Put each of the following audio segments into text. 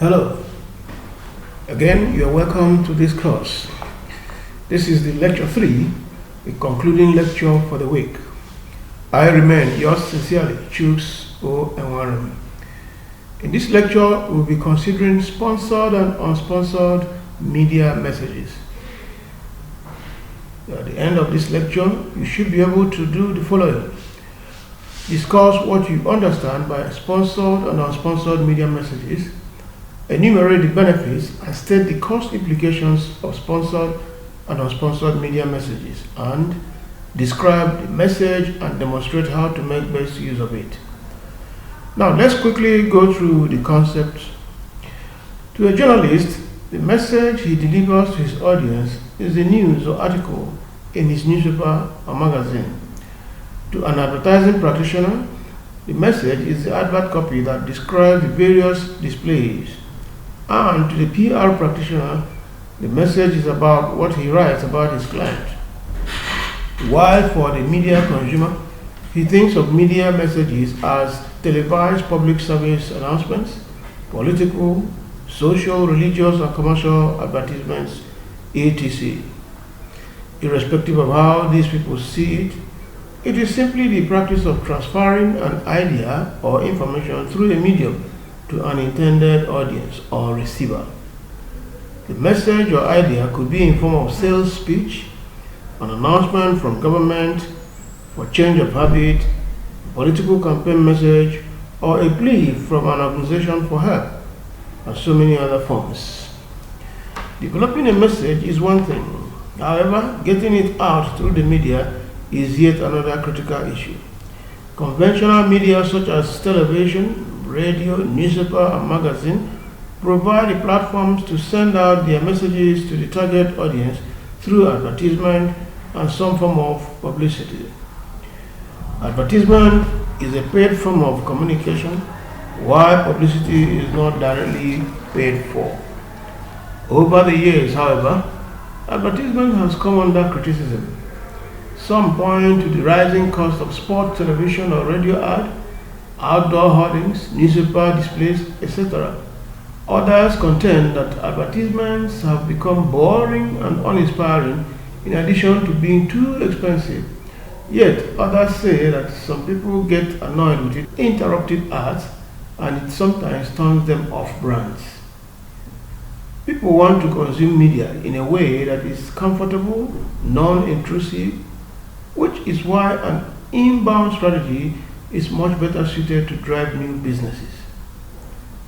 Hello, again you are welcome to this course. This is the lecture 3, the concluding lecture for the week. I remain yours sincerely, Chuks or Enwerem. In this lecture, we'll be considering sponsored and unsponsored media messages. At the end of this lecture, you should be able to do the following. Discuss what you understand by sponsored and unsponsored media messages, enumerate the benefits and state the cost implications of sponsored and unsponsored media messages, and describe the message and demonstrate how to make best use of it. Now let's quickly go through the concepts. To a journalist, the message he delivers to his audience is a news or article in his newspaper or magazine. To an advertising practitioner, the message is the advert copy that describes the various displays. And to the PR practitioner, the message is about what he writes about his client. While for the media consumer, he thinks of media messages as televised public service announcements, political, social, religious, and commercial advertisements, etc. Irrespective of how these people see it, it is simply the practice of transferring an idea or information through a medium to an intended audience or receiver. The message or idea could be in form of sales speech, an announcement from government for change of habit, a political campaign message, or a plea from an organization for help, and so many other forms. Developing a message is one thing. However, getting it out through the media is yet another critical issue. Conventional media such as television, radio, newspaper, and magazine provide the platforms to send out their messages to the target audience through advertisement and some form of publicity. Advertisement is a paid form of communication, while publicity is not directly paid for. Over the years, however, advertisement has come under criticism. Some point to the rising cost of sport, television, or radio ad, outdoor hoardings, newspaper displays, etc. Others contend that advertisements have become boring and uninspiring in addition to being too expensive. Yet others say that some people get annoyed with it, interrupted ads, and it sometimes turns them off brands. People want to consume media in a way that is comfortable, non-intrusive, which is why an inbound strategy is much better suited to drive new businesses.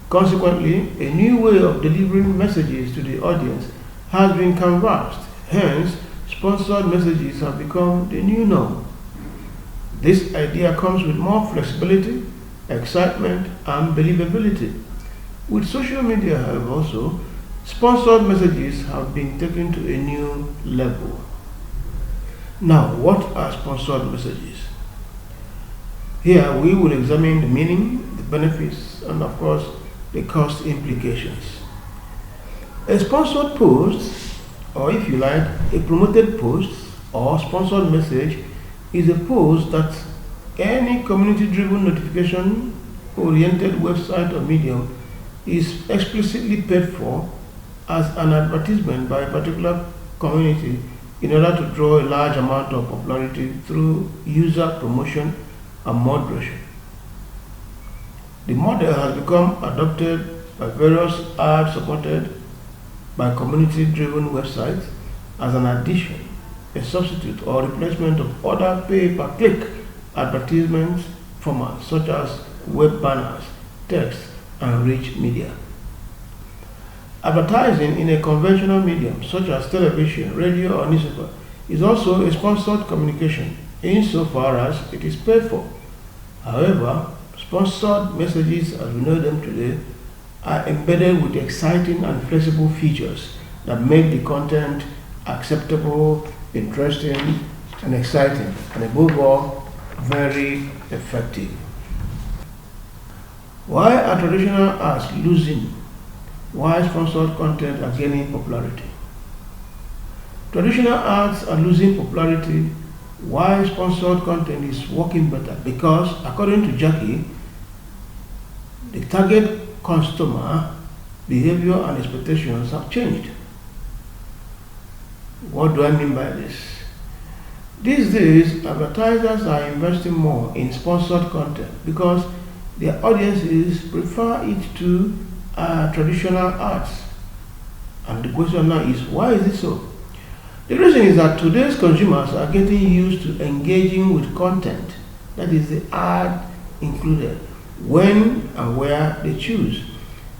Consequently, a new way of delivering messages to the audience has been canvassed. Hence, sponsored messages have become the new norm. This idea comes with more flexibility, excitement, and believability. With social media, however, also, sponsored messages have been taken to a new level. Now, what are sponsored messages? Here we will examine the meaning, the benefits, and of course the cost implications. A sponsored post, or if you like, a promoted post or sponsored message, is a post that any community-driven notification-oriented website or medium is explicitly paid for as an advertisement by a particular community in order to draw a large amount of popularity through user promotion and moderation. The model has become adopted by various ads supported by community-driven websites as an addition, a substitute, or replacement of other pay-per-click advertisement formats such as web banners, text, and rich media. Advertising in a conventional medium such as television, radio, or newspaper is also a sponsored communication insofar as it is paid for. However, sponsored messages as we know them today are embedded with exciting and flexible features that make the content acceptable, interesting, and exciting, and above all, very effective. Why are traditional ads losing? Why sponsored content are gaining popularity? Traditional ads are losing popularity. Why sponsored content is working better? Because according to Jackie, the target customer behavior and expectations have changed. What do I mean by this? These days, advertisers are investing more in sponsored content because their audiences prefer it to traditional ads. And the question now is, why is it so? The reason is that today's consumers are getting used to engaging with content, that is the ad included, when and where they choose.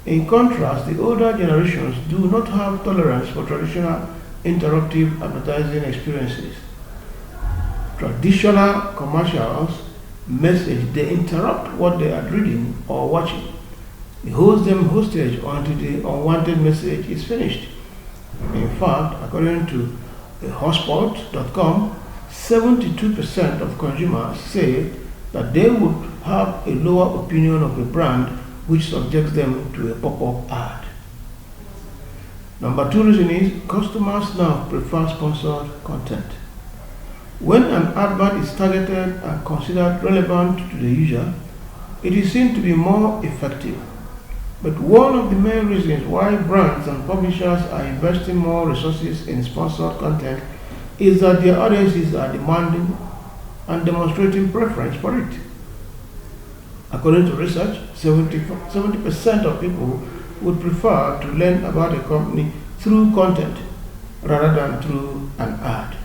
In contrast, the older generations do not have tolerance for traditional interruptive advertising experiences. Traditional commercials message, they interrupt what they are reading or watching. It holds them hostage until the unwanted message is finished. In fact, according to hotspot.com, 72% of consumers say that they would have a lower opinion of a brand which subjects them to a pop-up ad. Number two reason is customers now prefer sponsored content. When an advert is targeted and considered relevant to the user, it is seen to be more effective. But one of the main reasons why brands and publishers are investing more resources in sponsored content is that their audiences are demanding and demonstrating preference for it. According to research, 70% of people would prefer to learn about a company through content rather than through an ad.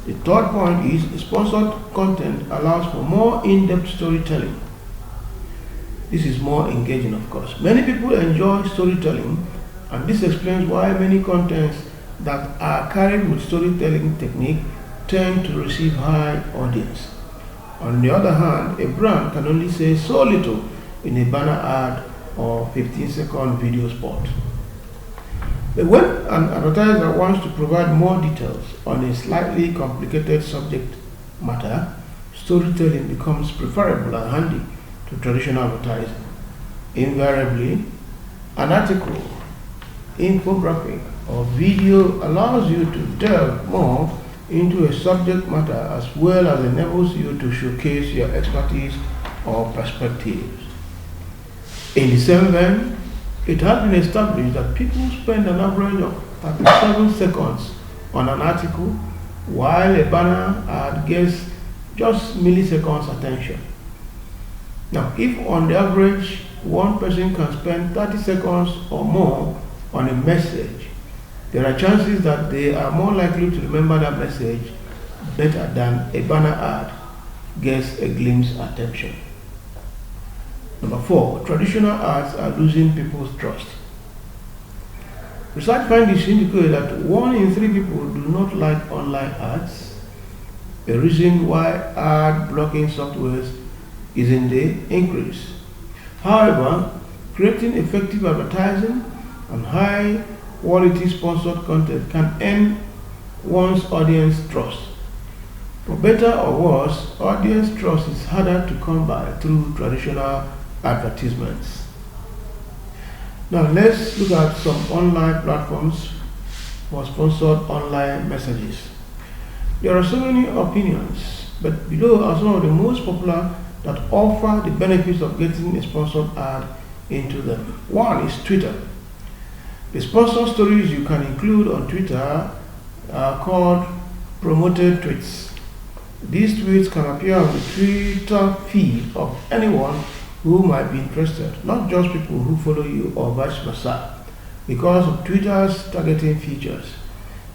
The third point is sponsored content allows for more in-depth storytelling. This is more engaging, of course. Many people enjoy storytelling, and this explains why many contents that are carried with storytelling technique tend to receive high audience. On the other hand, a brand can only say so little in a banner ad or 15-second video spot. But when an advertiser wants to provide more details on a slightly complicated subject matter, storytelling becomes preferable and handy to traditional advertising. Invariably, an article, infographic, or video allows you to delve more into a subject matter as well as enables you to showcase your expertise or perspectives. In the same vein, it has been established that people spend an average of 37 seconds on an article while a banner ad gets just milliseconds attention. Now, if on the average one person can spend 30 seconds or more on a message, there are chances that they are more likely to remember that message better than a banner ad gets a glimpse attention. Number 4, traditional ads are losing people's trust. Research findings indicate that 1 in 3 people do not like online ads, a reason why ad blocking softwares is in the increase. However, creating effective advertising and high quality sponsored content can earn one's audience trust. For better or worse, audience trust is harder to come by through traditional advertisements. Now let's look at some online platforms for sponsored online messages. There are so many opinions, but below are some of the most popular that offer the benefits of getting a sponsored ad into them. One is Twitter. The sponsored stories you can include on Twitter are called promoted tweets. These tweets can appear on the Twitter feed of anyone who might be interested, not just people who follow you or vice versa, because of Twitter's targeting features.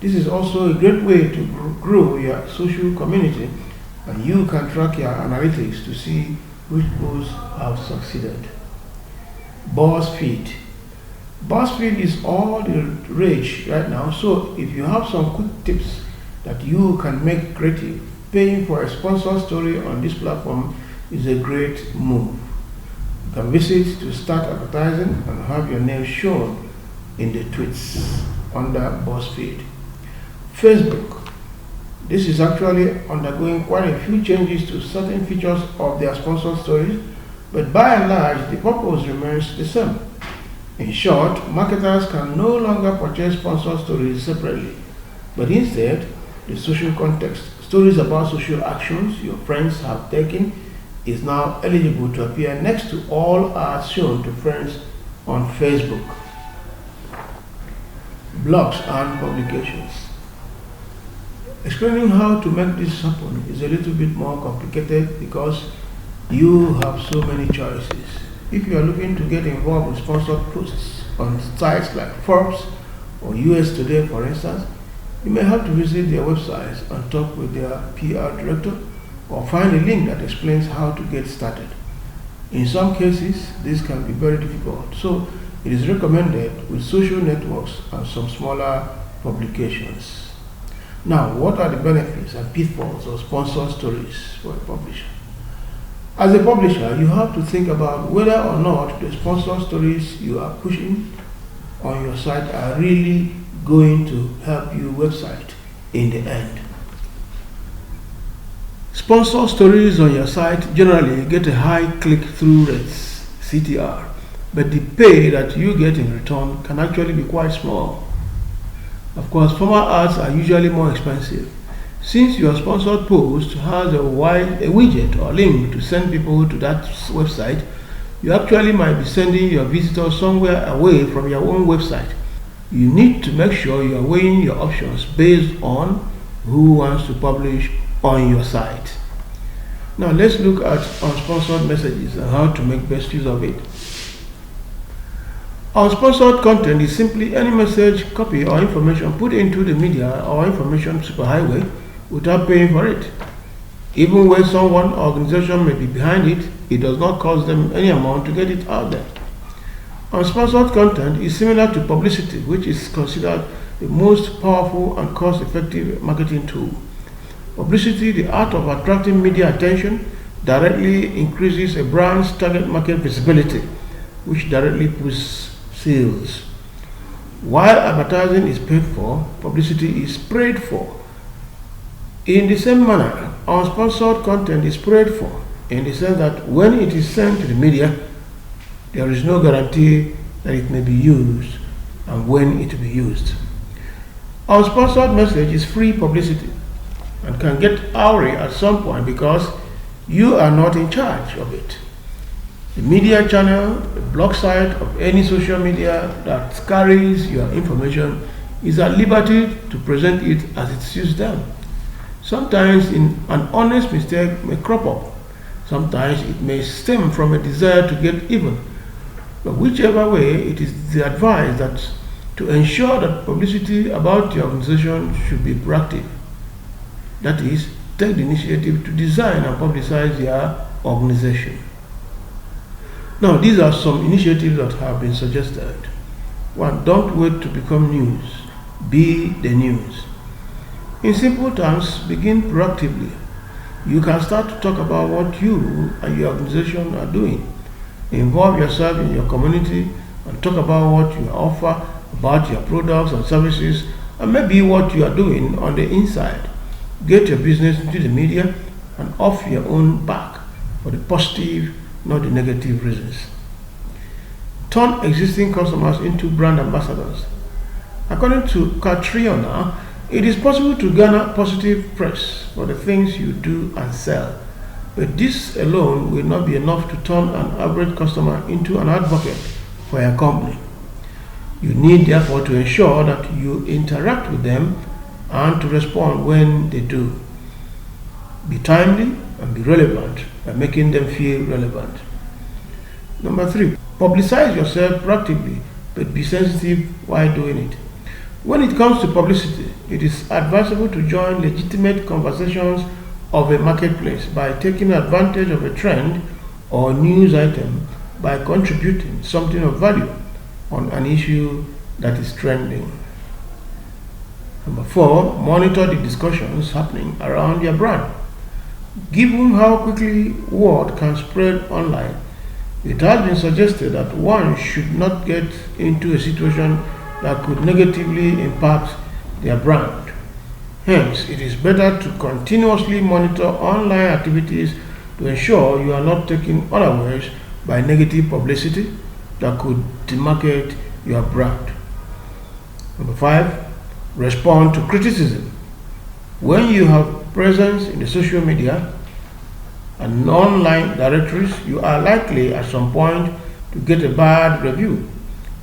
This is also a great way to grow your social community, and you can track your analytics to see which posts have succeeded. BuzzFeed. BuzzFeed is all the rage right now, so if you have some quick tips that you can make creative, paying for a sponsored story on this platform is a great move. You can visit to start advertising and have your name shown in the tweets under BuzzFeed. Facebook. This is actually undergoing quite a few changes to certain features of their sponsored stories, but by and large, the purpose remains the same. In short, marketers can no longer purchase sponsored stories separately, but instead, the social context, stories about social actions your friends have taken, is now eligible to appear next to all ads shown to friends on Facebook. Blogs and publications. Explaining how to make this happen is a little bit more complicated because you have so many choices. If you are looking to get involved with sponsored posts on sites like Forbes or US Today, for instance, you may have to visit their websites and talk with their PR director or find a link that explains how to get started. In some cases, this can be very difficult, so it is recommended with social networks and some smaller publications. Now, what are the benefits and pitfalls of sponsored stories for a publisher? As a publisher, you have to think about whether or not the sponsored stories you are pushing on your site are really going to help your website in the end. Sponsored stories on your site generally get a high click-through rates, CTR, but the pay that you get in return can actually be quite small. Of course, formal ads are usually more expensive. Since your sponsored post has a widget or link to send people to that website, you actually might be sending your visitors somewhere away from your own website. You need to make sure you are weighing your options based on who wants to publish on your site. Now let's look at unsponsored messages and how to make best use of it. Unsponsored content is simply any message, copy, or information put into the media or information superhighway without paying for it. Even when someone or organization may be behind it, it does not cost them any amount to get it out there. Unsponsored content is similar to publicity, which is considered the most powerful and cost-effective marketing tool. Publicity, the art of attracting media attention, directly increases a brand's target market visibility, which directly boosts sales. While advertising is paid for, publicity is prayed for. In the same manner, unsponsored content is prayed for, in the sense that when it is sent to the media, there is no guarantee that it may be used and when it will be used. Unsponsored message is free publicity and can get awry at some point because you are not in charge of it. The media channel, the blog site of any social media that carries your information is at liberty to present it as it suits them. Sometimes an honest mistake may crop up. Sometimes it may stem from a desire to get even. But whichever way, it is the advice that to ensure that publicity about your organization should be proactive. That is, take the initiative to design and publicize your organization. Now, these are some initiatives that have been suggested. 1. Don't wait to become news. Be the news. In simple terms, begin proactively. You can start to talk about what you and your organization are doing. Involve yourself in your community and talk about what you offer, about your products and services, and maybe what you are doing on the inside. Get your business into the media and off your own back for the positive, not the negative reasons. Turn existing customers into brand ambassadors. According to Catriona, it is possible to garner positive press for the things you do and sell, but this alone will not be enough to turn an average customer into an advocate for your company. You need therefore to ensure that you interact with them and to respond when they do. Be timely and be relevant by making them feel relevant. Number 3, publicize yourself proactively, but be sensitive while doing it. When it comes to publicity, it is advisable to join legitimate conversations of a marketplace by taking advantage of a trend or news item by contributing something of value on an issue that is trending. Number 4, monitor the discussions happening around your brand. Given how quickly word can spread online, it has been suggested that one should not get into a situation that could negatively impact their brand. Hence, it is better to continuously monitor online activities to ensure you are not taken unawares by negative publicity that could demarcate your brand. Number 5, respond to criticism. When you have presence in the social media and online directories, you are likely at some point to get a bad review.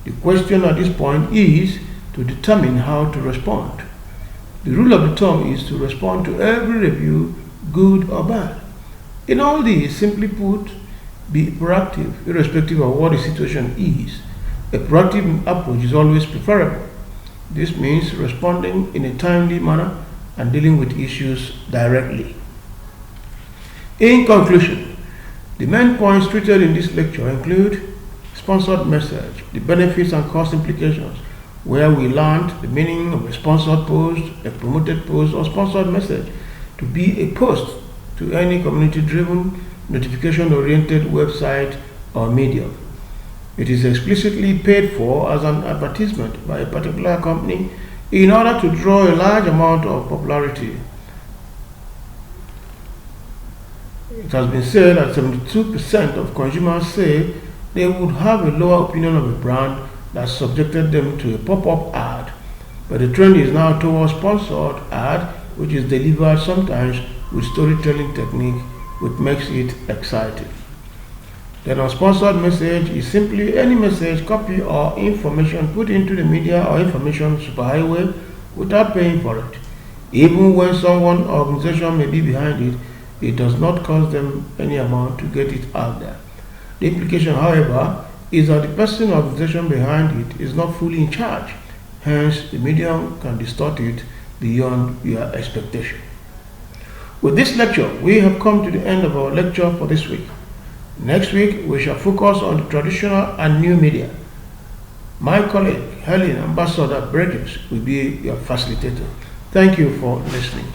The question at this point is to determine how to respond. The rule of the thumb is to respond to every review, good or bad. In all these, simply put, be proactive, irrespective of what the situation is. A proactive approach is always preferable. This means responding in a timely manner and dealing with issues directly. In conclusion, the main points treated in this lecture include sponsored message, the benefits and cost implications, where we learned the meaning of a sponsored post, a promoted post, or sponsored message to be a post to any community-driven, notification-oriented website or medium. It is explicitly paid for as an advertisement by a particular company in order to draw a large amount of popularity. It has been said that 72% of consumers say they would have a lower opinion of a brand that subjected them to a pop-up ad, but the trend is now towards sponsored ad, which is delivered sometimes with storytelling technique, which makes it exciting. Then a sponsored message is simply any message, copy, or information put into the media or information superhighway without paying for it. Even when someone or organization may be behind it, it does not cost them any amount to get it out there. The implication, however, is that the person or organization behind it is not fully in charge. Hence, the medium can distort it beyond your expectation. With this lecture, we have come to the end of our lecture for this week. Next week, we shall focus on the traditional and new media. My colleague, Helen Ambassador Bridges, will be your facilitator. Thank you for listening.